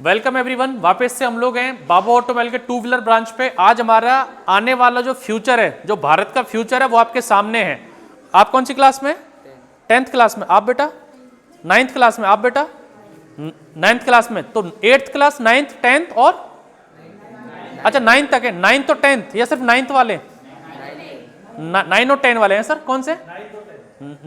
Welcome everyone, वापस से हम लोग हैं बाबा ऑटोमोबाइल के टू व्हीलर ब्रांच पे। आज हमारा आने वाला जो फ्यूचर है, जो भारत का फ्यूचर है, वो आपके सामने है। आप कौन सी क्लास में? 10th क्लास में। आप बेटा 9th क्लास में। आप बेटा 9th क्लास में। तो 8th क्लास, 9th, 10th और अच्छा 9th तक है। 9th और 10th या सिर्फ 9th वाले? 9 और 10 वाले हैं सर। कौन से?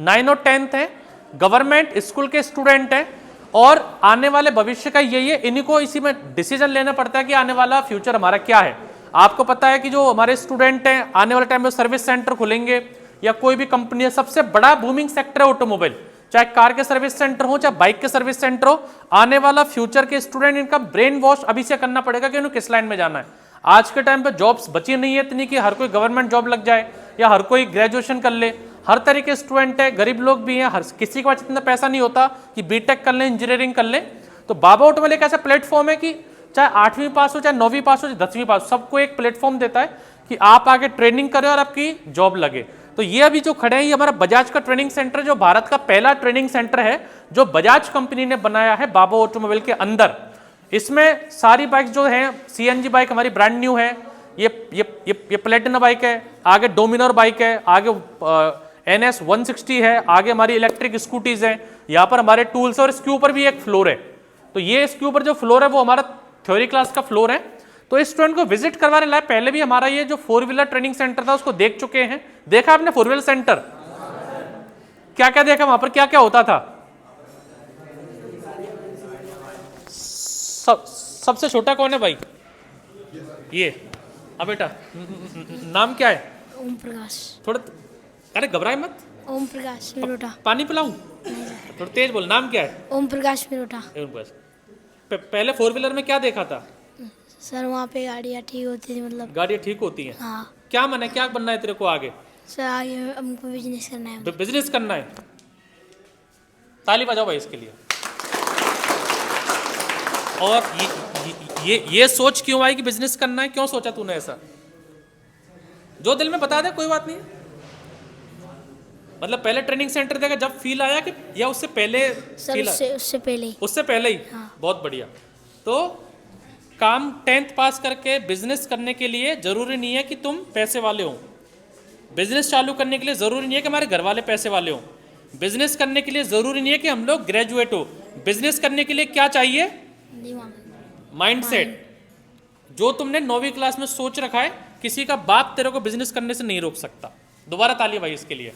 9 और 10th हैं, गवर्नमेंट स्कूल के स्टूडेंट हैं और आने वाले भविष्य का यही है। इन्हीं को इसी में डिसीजन लेना पड़ता है कि आने वाला फ्यूचर हमारा क्या है। आपको पता है कि जो हमारे स्टूडेंट हैं, आने वाले टाइम में सर्विस सेंटर खुलेंगे या कोई भी कंपनी है, सबसे बड़ा बूमिंग सेक्टर है ऑटोमोबाइल। चाहे कार के सर्विस सेंटर हो, चाहे बाइक के सर्विस सेंटर हो। आने वाला फ्यूचर के स्टूडेंट, इनका ब्रेन वॉश अभी से करना पड़ेगा कि उन्हें किस लाइन में जाना है। आज के टाइम पे जॉब्स बची नहीं है इतनी कि हर कोई गवर्नमेंट जॉब लग जाए या हर कोई ग्रेजुएशन कर ले। हर तरह के स्टूडेंट है, गरीब लोग भी हैं, हर किसी के पास इतना पैसा नहीं होता कि बीटेक कर लें, इंजीनियरिंग कर लें। तो बाबा ऑटोमोबाइल एक ऐसा प्लेटफॉर्म है कि चाहे 8वीं पास हो, चाहे 9वीं पास हो, चाहे 10वीं पास हो, सबको एक प्लेटफॉर्म देता है कि आप आगे ट्रेनिंग करें और आपकी जॉब लगे। तो ये अभी जो खड़े हैं, ये हमारा बजाज का ट्रेनिंग सेंटर, जो भारत का पहला ट्रेनिंग सेंटर है जो बजाज कंपनी ने बनाया है बाबा ऑटोमोबाइल के अंदर। इसमें सारी बाइक जो हैं, सीएनजी बाइक हमारी ब्रांड न्यू है। ये प्लेटिना बाइक है, आगे डोमिनोर बाइक है, आगे NS 160 है, आगे हमारी इलेक्ट्रिक स्कूटीज हैं। यहाँ पर हमारे टूल्स और इसके ऊपर भी एक फ्लोर है। तो ये इसके ऊपर जो फ्लोर है वो हमारा थ्योरी क्लास का फ्लोर है। तो इस स्टूडेंट को विजिट करवाने लाए, पहले भी हमारा ये जो 4 व्हीलर ट्रेनिंग सेंटर था उसको देख चुके हैं। देखा आपने 4 व्हीलर सेंटर? क्या क्या देखा वहां पर, क्या क्या होता था? सबसे छोटा कौन है भाई? ये। अब बेटा नाम क्या है? ओम प्रकाश। थोड़ा, अरे घबराए मत। ओम प्रकाश मिरोटा। पानी पिलाऊं? थोड़ा तेज बोल। नाम क्या है? ओम प्रकाश मिरोटा। पहले 4 व्हीलर में क्या देखा था? सर वहाँ पे गाड़ियाँ ठीक होती थी, मतलब गाड़ियाँ ठीक होती हैं। हाँ क्या मन है, क्या बनना है तेरे को आगे? सर, आगे हमको बिजनेस करना है। बिजनेस करना है। ताली बजाओ भाई इसके लिए। और ये सोच क्यों आई कि बिजनेस करना है? क्यों सोचा तूने ऐसा? जो दिल में बता दे, कोई बात नहीं। मतलब पहले ट्रेनिंग सेंटर देखा जब फील आया कि, या उससे पहले? सर उससे पहले ही। उससे पहले ही। हाँ। बहुत बढ़िया। तो काम 10th पास करके बिजनेस करने के लिए जरूरी नहीं है कि तुम पैसे वाले हो। बिजनेस चालू करने के लिए जरूरी नहीं है कि हमारे घर वाले पैसे वाले हो। बिजनेस करने के लिए जरूरी नहीं है कि हम लोग ग्रेजुएट हो। बिजनेस करने के लिए क्या चाहिए? माइंडसेट। जो तुमने 9वीं क्लास में सोच रखा है, किसी का बाप तेरे को बिजनेस करने से नहीं रोक सकता। दोबारा ताली भाई इसके लिए।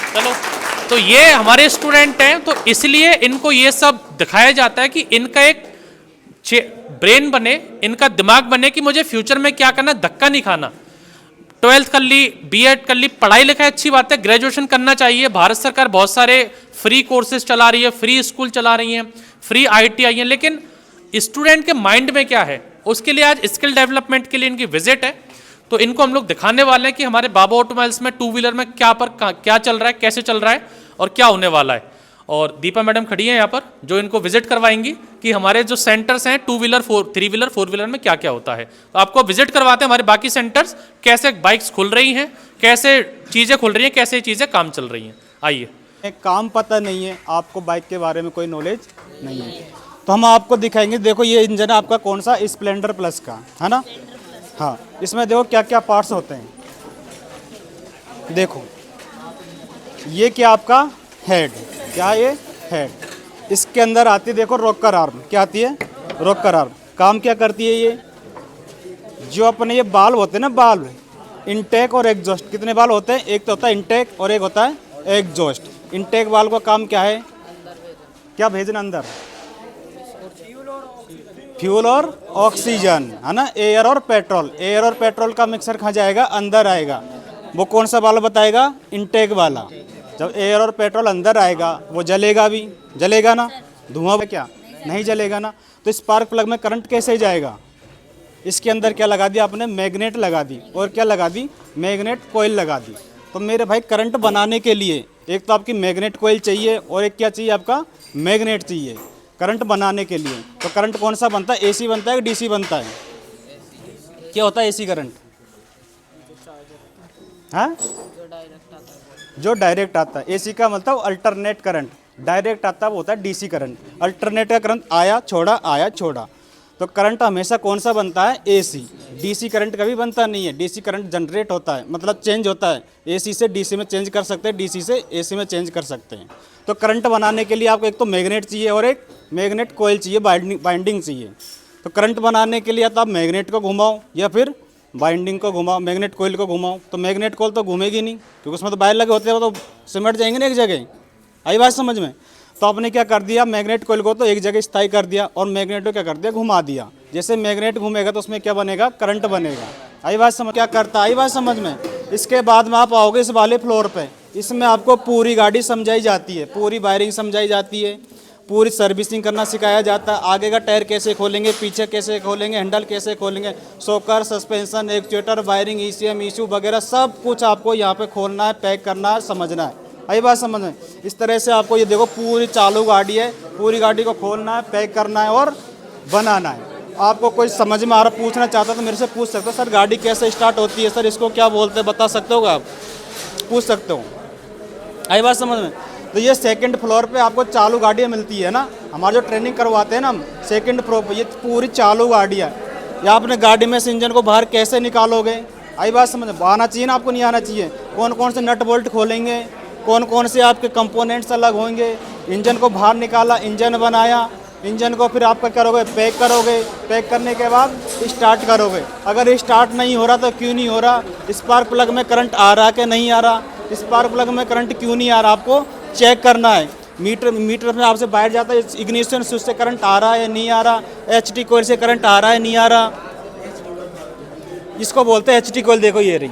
चलो, तो ये हमारे स्टूडेंट हैं, तो इसलिए इनको ये सब दिखाया जाता है कि इनका एक ब्रेन बने, इनका दिमाग बने कि मुझे फ्यूचर में क्या करना, धक्का नहीं खाना। 12th कर ली, B.Ed कर ली, पढ़ाई लिखाई अच्छी बात है, ग्रेजुएशन करना चाहिए। भारत सरकार बहुत सारे फ्री कोर्सेज चला रही है, फ्री स्कूल चला रही है, फ्री ITI है। लेकिन स्टूडेंट के माइंड में क्या है, उसके लिए आज स्किल डेवलपमेंट के लिए इनकी विजिट है। तो इनको हम लोग दिखाने वाले हैं कि हमारे बाबा ऑटोमोबाइल्स में 2 व्हीलर में क्या चल रहा है, कैसे चल रहा है और क्या होने वाला है। और दीपा मैडम खड़ी हैं यहाँ पर, जो इनको विजिट करवाएंगी कि हमारे जो सेंटर्स हैं 2 व्हीलर, 3 व्हीलर, 4 व्हीलर में क्या क्या होता है। तो आपको विजिट करवाते हैं हमारे बाकी सेंटर्स, कैसे बाइक्स खुल रही हैं, कैसे चीज़ें खुल रही हैं, कैसे चीज़ें काम चल रही हैं। आइए। काम पता नहीं है आपको, बाइक के बारे में कोई नॉलेज नहीं है, तो हम आपको दिखाएंगे। देखो ये इंजन है आपका कौन सा, स्प्लेंडर प्लस का है ना। हाँ, इसमें देखो क्या क्या पार्ट्स होते हैं। देखो ये क्या आपका हेड, क्या ये हेड। इसके अंदर आती है, देखो रॉकर आर्म, क्या आती है? Rocker arm. काम क्या करती है ये? जो अपने ये बाल्व होते हैं ना, बाल्व, इनटेक और एग्जॉस्ट। कितने बाल्व होते हैं? एक तो होता है इनटेक और एक होता है एग्जॉस्ट। इनटेक वाल्व का काम क्या है? क्या भेजना अंदर? फ्यूल और ऑक्सीजन, है ना। एयर और पेट्रोल। एयर और पेट्रोल का मिक्सर कहाँ जाएगा? अंदर आएगा। वो कौन सा वाल्व बताएगा? इनटेक वाला। जब एयर और पेट्रोल अंदर आएगा, वो जलेगा भी, जलेगा ना। धुआं क्या नहीं जलेगा ना। तो स्पार्क प्लग में करंट कैसे जाएगा? इसके अंदर क्या लगा दिया आपने? मैग्नेट लगा दी। और क्या लगा दी? मैग्नेट कॉइल लगा दी। तो मेरे भाई करंट बनाने के लिए एक तो आपकी मैग्नेट कॉइल चाहिए और एक क्या चाहिए आपका? मैग्नेट चाहिए करंट बनाने के लिए। तो करंट कौन सा बनता है? AC बनता है कि DC बनता है? क्या होता है AC करंट? हाँ, जो डायरेक्ट आता है। AC का मतलब अल्टरनेट करंट, डायरेक्ट आता है वो होता है डीसी करंट। अल्टरनेट का करंट आया छोड़ा। तो करंट हमेशा कौन सा बनता है? एसी। डीसी करंट कभी बनता नहीं है। डीसी करंट जनरेट होता है, मतलब चेंज होता है। एसी से डीसी में चेंज कर सकते हैं, डीसी से एसी में चेंज कर सकते हैं। तो करंट बनाने के लिए आपको एक तो मैग्नेट चाहिए और एक मैग्नेट कोयल चाहिए, बाइंडिंग चाहिए। तो करंट बनाने के लिए या तो आप मैग्नेट को घुमाओ या फिर बाइंडिंग को घुमाओ, मैग्नेट कोयल को घुमाओ। तो मैग्नेट कोयल तो घूमेगी नहीं, क्योंकि उसमें तो वायर लगे होते हैं, वो तो सिमट जाएंगे ना एक जगह। आई बात समझ में? तो आपने क्या कर दिया, मैग्नेट कोयल को तो एक जगह स्थायी कर दिया और मैग्नेट को क्या कर दिया, घुमा दिया। जैसे मैग्नेट घूमेगा तो उसमें क्या बनेगा, करंट बनेगा। आई बात समझ? क्या करता है, आई बात समझ में? इसके बाद में आप आओगे इस वाले फ्लोर पे, इसमें आपको पूरी गाड़ी समझाई जाती है, पूरी वायरिंग समझाई जाती है, पूरी सर्विसिंग करना सिखाया जाता है। आगे का टायर कैसे खोलेंगे, पीछे कैसे खोलेंगे, हैंडल कैसे खोलेंगे, shocker, suspension, actuator, wiring, ECM, issue वगैरह सब कुछ आपको यहाँ पे खोलना है, पैक करना है, समझना है। आई बात समझ में? इस तरह से आपको ये देखो पूरी चालू गाड़ी है, पूरी गाड़ी को खोलना है, पैक करना है और बनाना है। आपको कोई समझ में आ रहा, पूछना चाहता तो मेरे से पूछ सकते हो, सर गाड़ी कैसे स्टार्ट होती है, सर इसको क्या बोलते हैं, बता सकते हो आप? पूछ सकते हो। आई बात समझ में? तो ये सेकंड फ्लोर पे आपको चालू गाड़ियाँ मिलती है ना, हमारे जो ट्रेनिंग करवाते हैं ना हम, सेकंड फ्लोर पे ये पूरी चालू गाड़ी है। या आपने गाड़ी में से इंजन को बाहर कैसे निकालोगे? आई बात समझ में? आना चाहिए ना आपको, नहीं आना चाहिए? कौन कौन से नट बोल्ट खोलेंगे, कौन कौन से आपके कंपोनेंट्स अलग होंगे। इंजन को बाहर निकाला, इंजन बनाया, इंजन को फिर आपका करोगे, पैक करोगे, पैक करने के बाद स्टार्ट करोगे। अगर स्टार्ट नहीं हो रहा तो क्यों नहीं हो रहा, स्पार्क प्लग में करंट आ रहा कि नहीं आ रहा, स्पार्क प्लग में करंट क्यों नहीं आ रहा, आपको चेक करना है। मीटर में आपसे बाहर जाता है, इग्निशन स्विच से करंट आ रहा है नहीं आ रहा, HT कोयल से करंट आ रहा है नहीं आ रहा, इसको बोलते हैं HT कोयल। देखो ये रही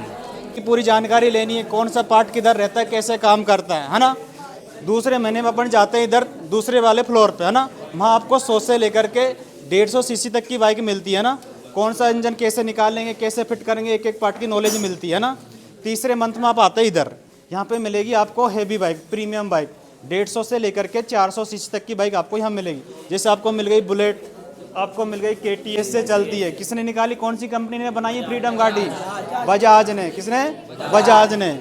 की पूरी जानकारी लेनी है, कौन सा पार्ट किधर रहता है, कैसे काम करता है ना। दूसरे महीने में अपन जाते हैं इधर दूसरे वाले फ्लोर पे, है ना, वहाँ आपको 100 से लेकर के 150 सीसी तक की बाइक मिलती है ना। कौन सा इंजन कैसे निकालेंगे, कैसे फिट करेंगे, एक एक पार्ट की नॉलेज मिलती है ना। तीसरे मंथ में आप आते हैं इधर, यहाँ पे मिलेगी आपको हैवी बाइक, प्रीमियम बाइक, 150 से लेकर के 400 सीसी तक की बाइक आपको यहाँ मिलेगी। जैसे आपको मिल गई बुलेट, आपको मिल गई KTS से चलती है। किसने निकाली, कौन सी कंपनी ने बनाई है फ्रीडम गाड़ी? बजाज ने। किसने? बजाज ने।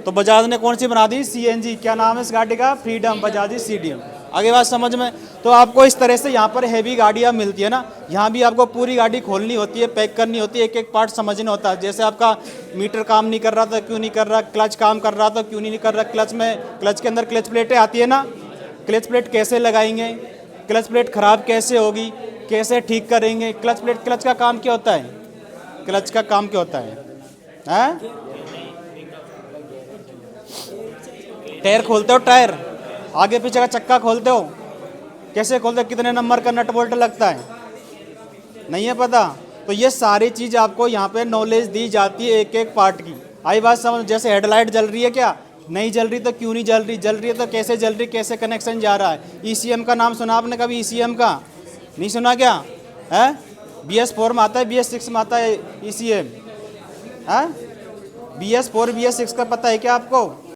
तो बजाज ने कौन सी बना दी? CNG। क्या नाम है इस गाड़ी का? Freedom, Bajaj CDM। आगे बात समझ में? तो आपको इस तरह से यहाँ पर हैवी गाड़ियाँ मिलती है ना, यहाँ भी आपको पूरी गाड़ी खोलनी होती है, पैक करनी होती है, एक एक पार्ट समझना होता है। जैसे आपका मीटर काम नहीं कर रहा था, क्यों नहीं कर रहा, क्लच काम कर रहा था, क्यों नहीं कर रहा, क्लच के अंदर क्लच प्लेटें आती है ना, क्लच प्लेट कैसे लगाएंगे, क्लच प्लेट खराब कैसे होगी, कैसे ठीक करेंगे, क्लच का काम क्या होता है, क्लच का काम क्या होता है? टायर खोलते हो, टायर आगे पीछे का चक्का खोलते हो, कैसे खोलते हो, कितने नंबर का नट बोल्ट लगता है, नहीं है पता? तो ये सारी चीज़ आपको यहाँ पे नॉलेज दी जाती है एक एक पार्ट की। आई बात समझ? जैसे हेडलाइट जल रही है, क्या नहीं जल रही तो क्यों नहीं जल रही, जल रही है तो कैसे जल रही, कैसे कनेक्शन जा रहा है। ECM का नाम सुना आपने कभी? ECM का नहीं सुना क्या है? BS4 में आता है, BS6 में आता है ECM है। BS4 BS6 का पता है क्या आपको?